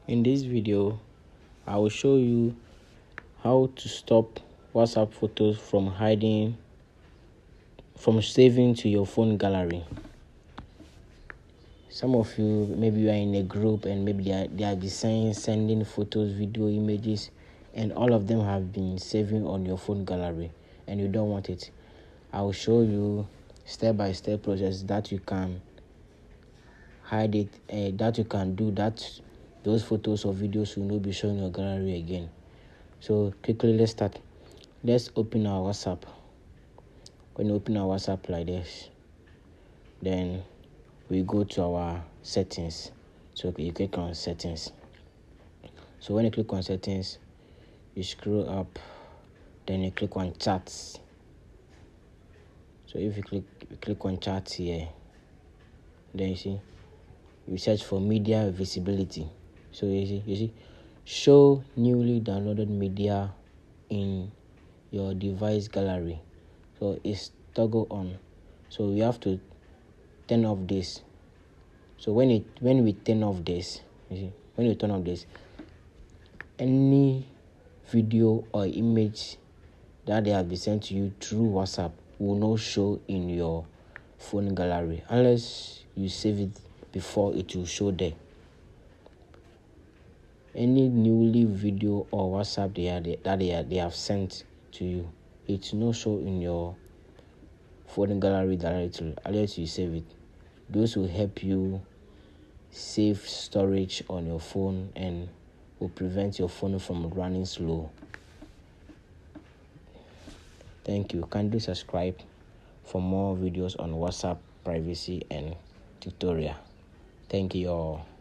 In this video, I will show you how to stop WhatsApp photos from saving to your phone gallery. Some of you, maybe you are in a group and maybe they are sending photos, video, images, and all of them have been saving on your phone gallery and you don't want it. I will show you step-by-step process that you can hide it, that you can do that those photos or videos will not be shown in your gallery again. So quickly, let's start. Let's open our WhatsApp. When you open our WhatsApp like this, then we go to our settings. So you click on settings. So when you click on settings, you scroll up, then you click on chats. So if you click on chats here, then you search for media visibility. So you see, show newly downloaded media in your device gallery. So it's toggle on. So we have to turn off this. So when we turn off this, when you turn off this, any video or image that they have been sent to you through WhatsApp will not show in your phone gallery unless you save it before it will show there. Any newly video or WhatsApp they have sent to you, it will not show in your phone gallery directly unless you save it. Those will help you save storage on your phone and will prevent your phone from running slow. Thank you. Kindly subscribe for more videos on WhatsApp privacy and tutorial. Thank you all.